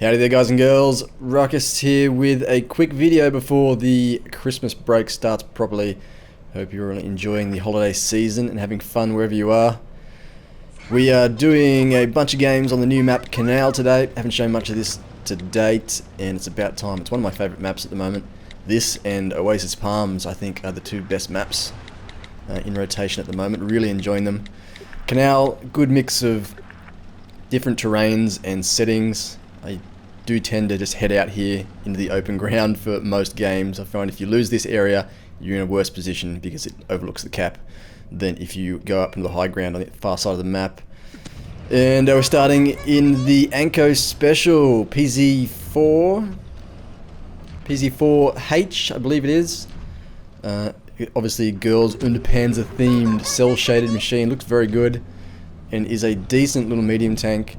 Howdy there guys and girls, Ruckus here with a quick video before the Christmas break starts properly. Hope you're all enjoying the holiday season and having fun wherever you are. We are doing a bunch of games on the new map Canal today. Haven't shown much of this to date and it's about time. It's one of my favourite maps at the moment. This and Oasis Palms I think are the two best maps in rotation at the moment. Really enjoying them. Canal, good mix of different terrains and settings. I do tend to just head out here into the open ground for most games. I find if you lose this area, you're in a worse position because it overlooks the cap than if you go up into the high ground on the far side of the map. And we're starting in the Anko Special, PZ4, PZ4H, I believe it is. Obviously, Girls und Panzer themed, cell shaded machine, looks very good, and is a decent little medium tank.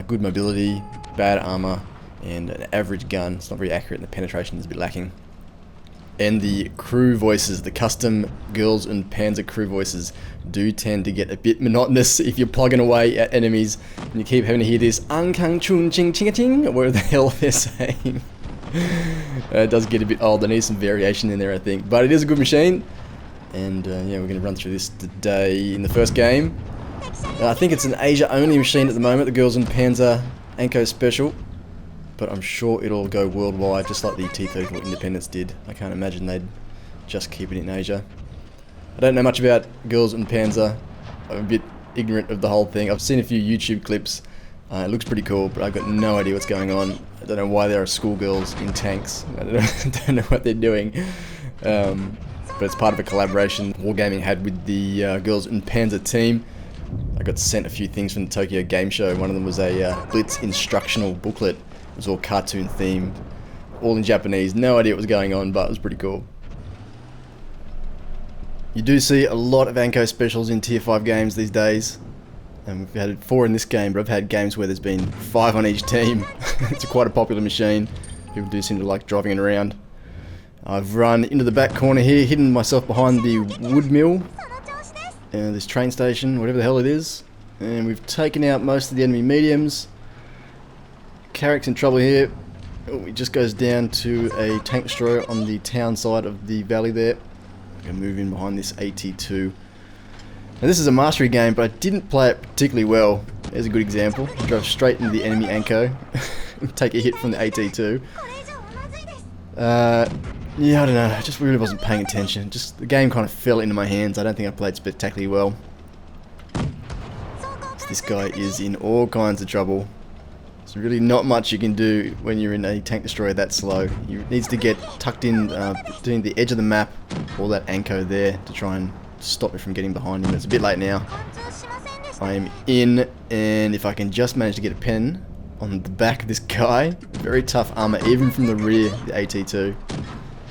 Good mobility, bad armor, and an average gun. It's not very accurate, and the penetration is a bit lacking. And the crew voices, the custom Girls und Panzer crew voices, do tend to get a bit monotonous if you're plugging away at enemies and you keep having to hear this Ankang Chun Ching Ching Ching, or whatever the hell they're saying. It does get a bit old. There needs some variation in there, I think, but it is a good machine. And yeah, we're going to run through this today in the first game. I think it's an Asia only machine at the moment, the Girls und Panzer Anko Special, but I'm sure it'll go worldwide just like the T-34 Independence did. I can't imagine they'd just keep it in Asia. I don't know much about Girls und Panzer. I'm a bit ignorant of the whole thing. I've seen a few YouTube clips. It looks pretty cool, but I've got no idea what's going on. I don't know why there are schoolgirls in tanks. I don't know what they're doing. But it's part of a collaboration Wargaming had with the Girls und Panzer team. I got sent a few things from the Tokyo Game Show. One of them was a Blitz instructional booklet. It was all cartoon themed, all in Japanese. No idea what was going on, but it was pretty cool. You do see a lot of Anko Specials in Tier 5 games these days. And we've had 4 in this game, but I've had games where there's been 5 on each team. It's quite a popular machine. People do seem to like driving it around. I've run into the back corner here, hidden myself behind the wood mill. This train station, whatever the hell it is. And we've taken out most of the enemy mediums. Carrick's in trouble here. Oh, he just goes down to a tank destroyer on the town side of the valley there. I'm going to move in behind this AT2. Now this is a mastery game, but I didn't play it particularly well. There's a good example. I drove straight into the enemy Anko. Take a hit from the AT2. Yeah, I don't know. I just really wasn't paying attention. Just the game kind of fell into my hands. I don't think I played spectacularly well. So this guy is in all kinds of trouble. There's really not much you can do when you're in a tank destroyer that slow. You needs to get tucked in, doing the edge of the map, or that Anko there, to try and stop it from getting behind him. It's a bit late now. I am in, and if I can just manage to get a pen on the back of this guy, very tough armor, even from the rear, the AT2.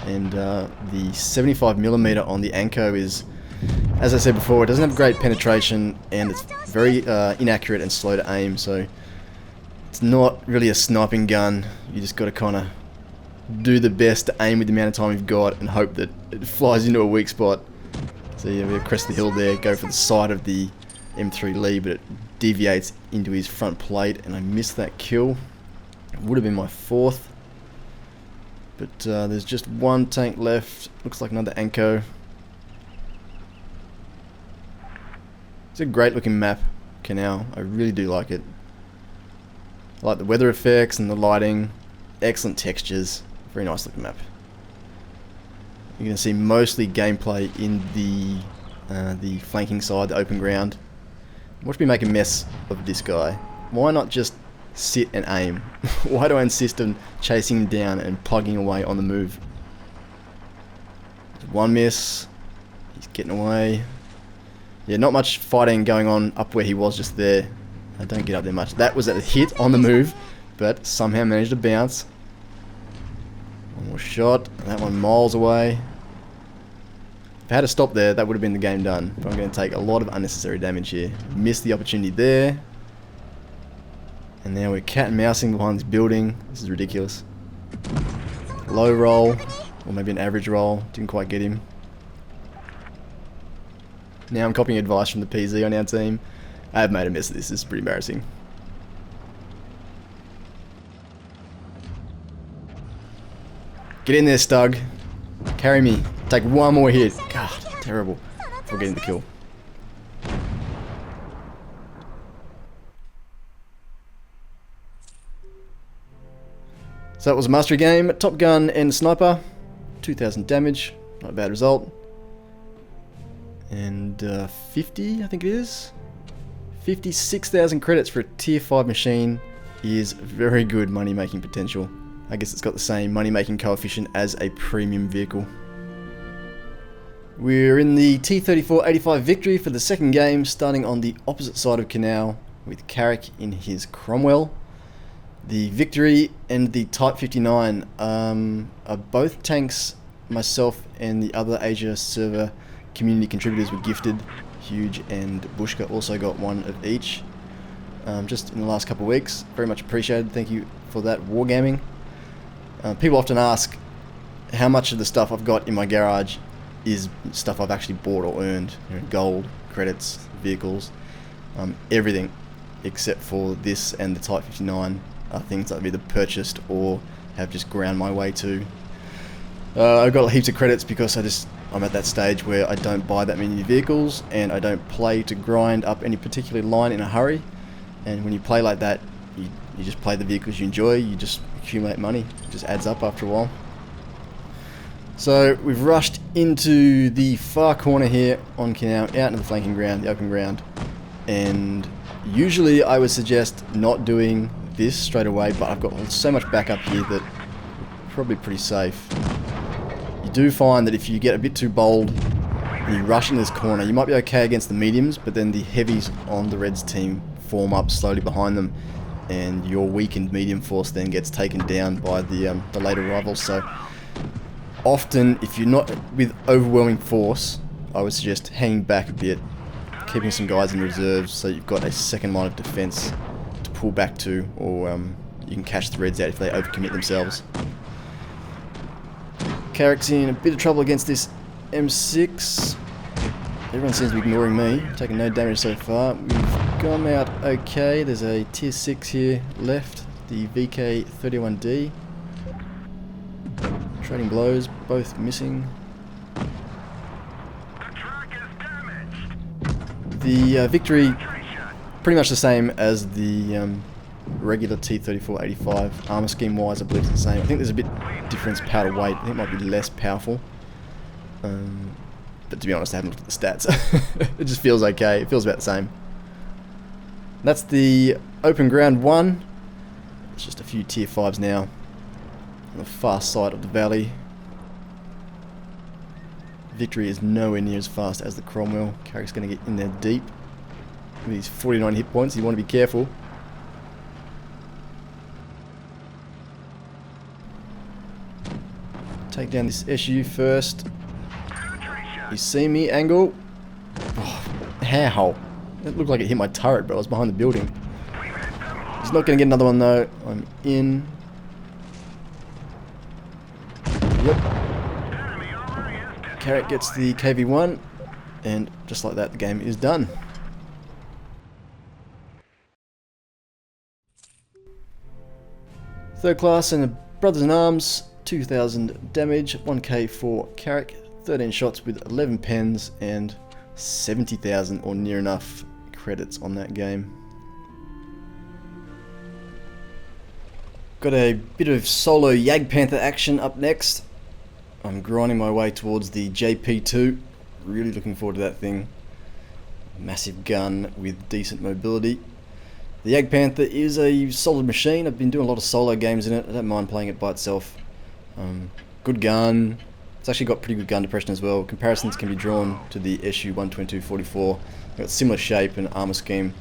And the 75mm on the Anko is, as I said before, it doesn't have great penetration, and it's very inaccurate and slow to aim, so it's not really a sniping gun. You just got to kind of do the best to aim with the amount of time you've got and hope that it flies into a weak spot. So yeah, we crest the hill there, go for the side of the M3 Lee, but it deviates into his front plate, and I missed that kill. It would have been my 4th. But there's just one tank left. Looks like another Anko. It's a great looking map, Canal. I really do like it. I like the weather effects and the lighting. Excellent textures. Very nice looking map. You're going to see mostly gameplay in the flanking side, the open ground. Watch me make a mess of this guy. Why not just sit and aim? Why do I insist on chasing him down and plugging away on the move? One miss. He's getting away. Yeah, not much fighting going on up where he was just there. I don't get up there much. That was a hit on the move, but somehow managed to bounce. One more shot. That one miles away. If I had to stop there, that would have been the game done. But I'm going to take a lot of unnecessary damage here. Missed the opportunity there. And now we're cat and mousing behind this building. This is ridiculous. Low roll, or maybe an average roll. Didn't quite get him. Now I'm copying advice from the PZ on our team. I have made a mess of this. This is pretty embarrassing. Get in there, Stug. Carry me. Take one more hit. God, terrible. For getting the kill. So that was a mastery game. Top gun and sniper. 2,000 damage. Not a bad result. And 50, I think it is. 56,000 credits for a tier 5 machine is very good money making potential. I guess it's got the same money making coefficient as a premium vehicle. We're in the T-34-85 victory for the second game, starting on the opposite side of Canal with Carrick in his Cromwell. The victory and the Type 59 are both tanks myself and the other Asia server community contributors were gifted. Huge and Bushka also got one of each just in the last couple of weeks. Very much appreciated. Thank you for that, Wargaming. People often ask how much of the stuff I've got in my garage is stuff I've actually bought or earned. You know, gold, credits, vehicles, everything except for this and the Type 59 are things that I've either purchased or have just ground my way to. I've got heaps of credits because I'm at that stage where I don't buy that many vehicles and I don't play to grind up any particular line in a hurry. And when you play like that, you just play the vehicles you enjoy, you just accumulate money. It just adds up after a while. So we've rushed into the far corner here on Canal, out into the flanking ground, the open ground. And usually I would suggest not doing this straight away, but I've got so much backup here that we're probably pretty safe. You do find that if you get a bit too bold and you rush in this corner, you might be okay against the mediums, but then the heavies on the Reds team form up slowly behind them, and your weakened medium force then gets taken down by the later rivals. So often, if you're not with overwhelming force, I would suggest hanging back a bit, keeping some guys in reserves so you've got a second line of defense to pull back to, or you can cash the Reds out if they overcommit themselves. Carrick's in a bit of trouble against this M6. Everyone seems to be ignoring me, taking no damage so far. We've gone out okay. There's a tier 6 here left, the VK31D. Trading blows, both missing. The victory, pretty much the same as the regular T-34-85. Armor scheme wise, I believe it's the same. I think there's a bit difference power to weight. I think it might be less powerful. But to be honest, I haven't looked at the stats. It just feels okay. It feels about the same. That's the open ground one. It's just a few tier 5s now on the far side of the valley. Victory is nowhere near as fast as the Cromwell. Carrick's going to get in there deep. With his 49 hit points, you want to be careful. Take down this SU first. You see me, Angle? Oh, how? It looked like it hit my turret, but I was behind the building. He's not going to get another one though. I'm in. Yep. Carrick gets the KV-1, and just like that, the game is done. Third class and a Brothers in Arms, 2,000 damage, 1k for Carrick, 13 shots with 11 pens, and 70,000 or near enough credits on that game. Got a bit of solo Jagdpanther action up next. I'm grinding my way towards the JP2. Really looking forward to that thing. Massive gun with decent mobility. The Jagdpanther is a solid machine. I've been doing a lot of solo games in it. I don't mind playing it by itself. Good gun. It's actually got pretty good gun depression as well. Comparisons can be drawn to the SU-122-44. Got similar shape and armor scheme,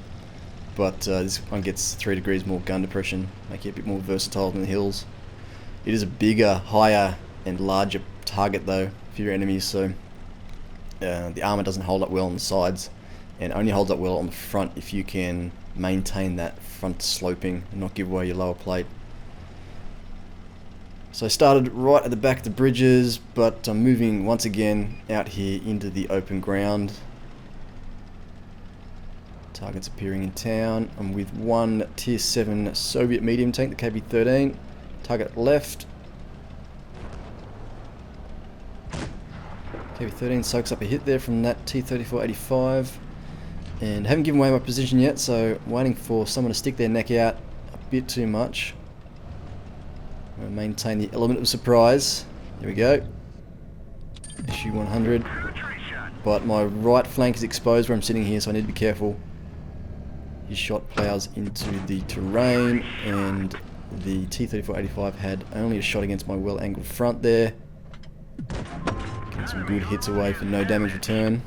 but this one gets 3 degrees more gun depression, making it a bit more versatile than the Hills. It is a bigger, higher, and larger target though for your enemies, so the armor doesn't hold up well on the sides, and only holds up well on the front if you can maintain that front sloping and not give away your lower plate. So I started right at the back of the bridges, but I'm moving once again out here into the open ground. Targets appearing in town. I'm with one tier 7 Soviet medium tank, the KB-13. Target left. KV-13 soaks up a hit there from that T-34-85. And haven't given away my position yet, so I'm waiting for someone to stick their neck out a bit too much. I'm gonna maintain the element of surprise. There we go. Issue 100. But my right flank is exposed where I'm sitting here, so I need to be careful. His shot plows into the terrain, and the T-34-85 had only a shot against my well-angled front there. Getting some good hits away for no damage return.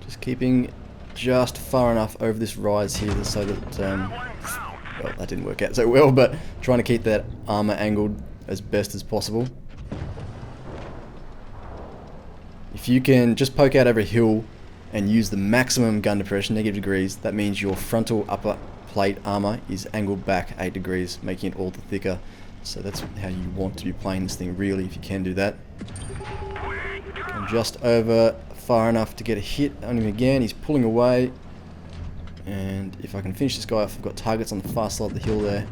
Just keeping just far enough over this rise here so that, well, that didn't work out so well, but trying to keep that armor angled as best as possible. If you can just poke out over a hill and use the maximum gun depression, -degrees, that means your frontal upper plate armor is angled back 8 degrees, making it all the thicker. So that's how you want to be playing this thing, really, if you can do that. I'm just over far enough to get a hit on him again. He's pulling away, and if I can finish this guy off, I've got targets on the far side of the hill there.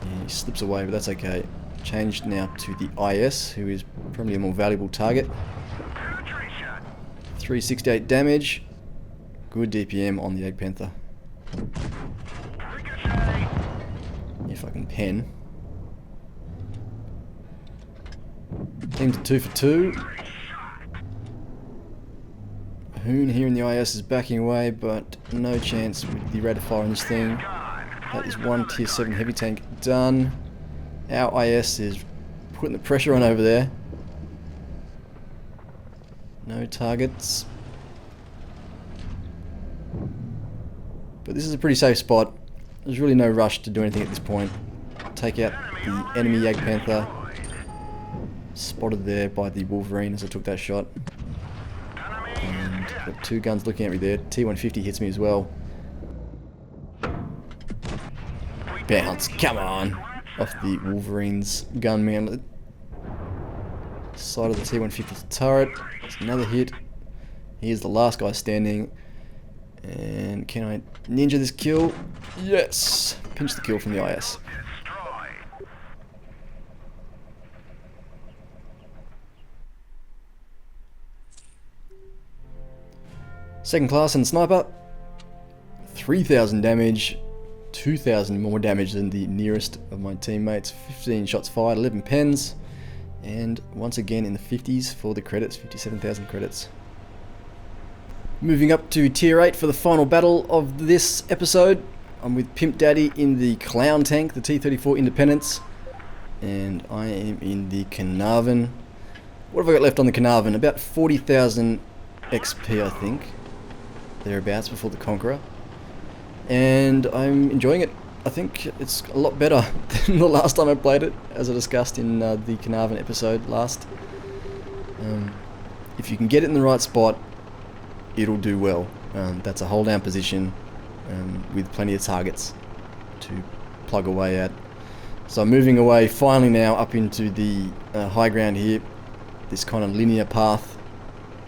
Yeah, he slips away, but that's okay. Changed now to the IS, who is probably a more valuable target. 368 damage. Good DPM on the Jagdpanther. If I can pen. Teams are 2 for 2. Hoon here in the IS is backing away, but no chance with the rate of fire on this thing. That is one tier 7 heavy tank done. Our IS is putting the pressure on over there. No targets. But this is a pretty safe spot. There's really no rush to do anything at this point. Take out the enemy Jagdpanther. Spotted there by the Wolverine as I took that shot. And got 2 guns looking at me there. T-150 hits me as well. Bounce, come on! Off the Wolverine's gun mantlet. Side of the T-150's turret. That's another hit. Here's the last guy standing. And can I ninja this kill? Yes! Pinch the kill from the IS. Second class and sniper. 3,000 damage. 2,000 more damage than the nearest of my teammates. 15 shots fired, 11 pens. And once again in the 50s for the credits. 57,000 credits. Moving up to tier 8 for the final battle of this episode. I'm with Pimp Daddy in the Clown tank, the T-34 Independence. And I am in the Caernarvon. What have I got left on the Caernarvon? About 40,000 XP, I think. Thereabouts before the Conqueror. And I'm enjoying it. I think it's a lot better than the last time I played it, as I discussed in the Caernarvon episode last. If you can get it in the right spot, it'll do well. That's a hold down position with plenty of targets to plug away at. So I'm moving away finally now up into the high ground here. This kind of linear path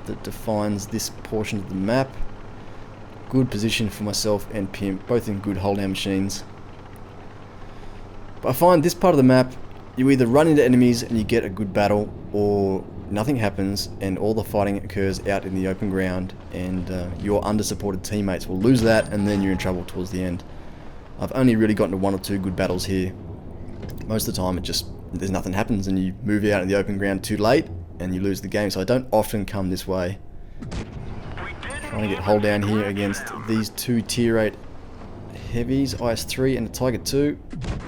that defines this portion of the map. Good position for myself and Pimp, both in good hold down machines. But I find this part of the map, you either run into enemies and you get a good battle, or nothing happens and all the fighting occurs out in the open ground, and your under-supported teammates will lose that, and then you're in trouble towards the end. I've only really gotten to 1 or 2 good battles here. Most of the time there's nothing happens and you move out in the open ground too late and you lose the game, so I don't often come this way. Trying to get hold down here against these 2 tier 8 heavies, IS-3 and a Tiger 2.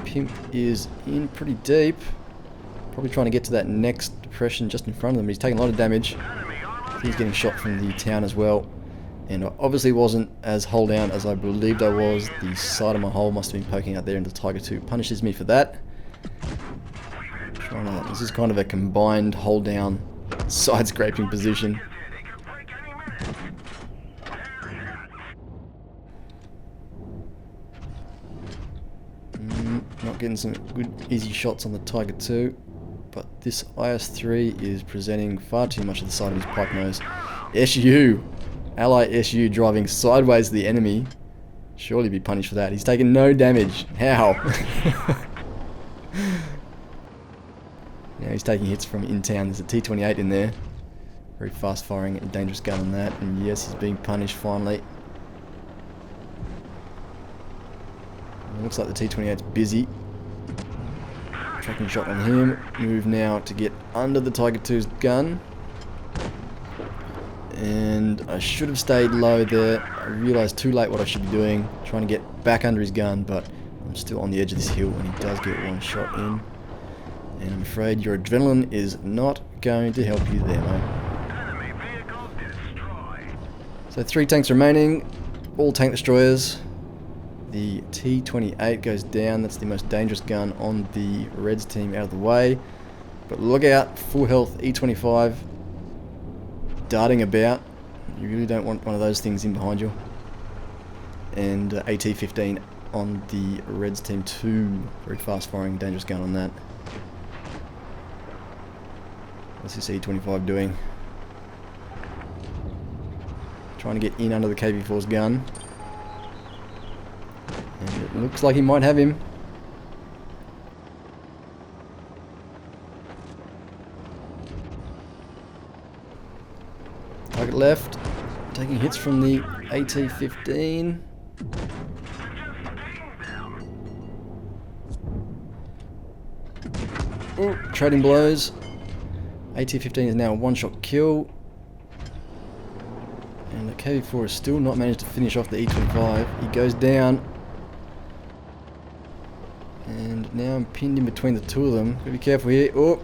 Pimp is in pretty deep. Probably trying to get to that next depression just in front of them. He's taking a lot of damage. He's getting shot from the town as well. And I obviously wasn't as hold down as I believed I was. The side of my hole must have been poking out there, and the Tiger 2 punishes me for that. This is kind of a combined hold down side scraping position. Not getting some good easy shots on the Tiger 2, but this IS-3 is presenting far too much of the side of his pipe nose. SU! Ally SU driving sideways to the enemy. Surely be punished for that. He's taken no damage. How? Now he's taking hits from in town. There's a T-28 in there. Very fast firing and dangerous gun on that. And yes, he's being punished finally. It looks like the T-28's busy. Tracking shot on him. Move now to get under the Tiger II's gun. And I should have stayed low there. I realised too late what I should be doing. Trying to get back under his gun, but I'm still on the edge of this hill and he does get one shot in. And I'm afraid your adrenaline is not going to help you there, mate. So 3 tanks remaining. All tank destroyers. The T-28 goes down. That's the most dangerous gun on the Reds team out of the way. But look out, full health E-25 darting about. You really don't want one of those things in behind you. And AT-15 on the Reds team too. Very fast firing, dangerous gun on that. What's this E-25 doing? Trying to get in under the KV-4's gun. And it looks like he might have him. Target left. Taking hits from the AT-15. Ooh, trading blows. AT-15 is now a one-shot kill. And the KV-4 has still not managed to finish off the E-25. He goes down. And now I'm pinned in between the two of them. Gotta be careful here. Oh,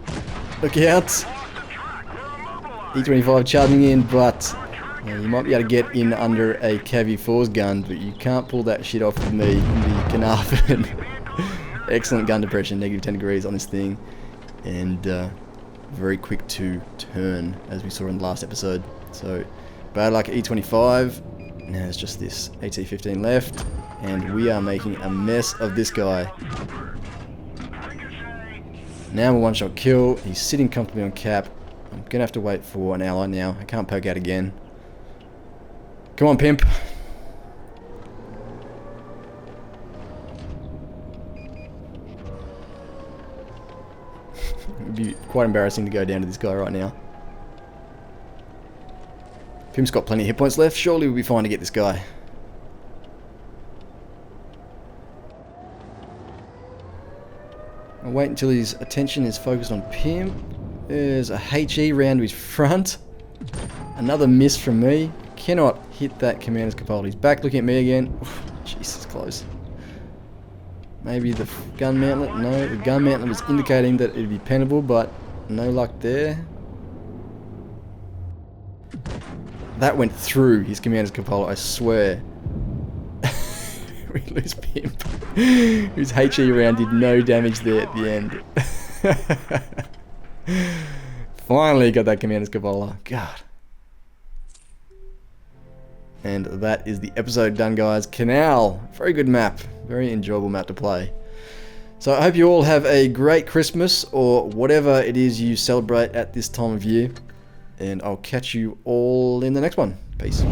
look out. E-25 charging in, but you might be able to get in under a KV-4's gun, but you can't pull that shit off with me in the Caernarvon. Excellent gun depression, negative 10 degrees on this thing. And very quick to turn, as we saw in the last episode. So, bad luck at E-25. Now it's just this AT-15 left. And we are making a mess of this guy. Now I'm a one-shot kill. He's sitting comfortably on cap. I'm going to have to wait for an ally now. I can't poke out again. Come on, pimp. It'd be quite embarrassing to go down to this guy right now. Pimp's got plenty of hit points left. Surely we'll be fine to get this guy. I'll wait until his attention is focused on Pim. There's a HE round to his front. Another miss from me. Cannot hit that commander's cupola. He's back looking at me again. Jesus, close. Maybe the gun mantlet? No, the gun mantlet was indicating that it'd be pennable, but no luck there. That went through his commander's cupola, I swear. We lose Pimp. Whose HE round did no damage there at the end. Finally got that commander's cupola. God. And that is the episode done, guys. Canal. Very good map. Very enjoyable map to play. So I hope you all have a great Christmas or whatever it is you celebrate at this time of year. And I'll catch you all in the next one. Peace.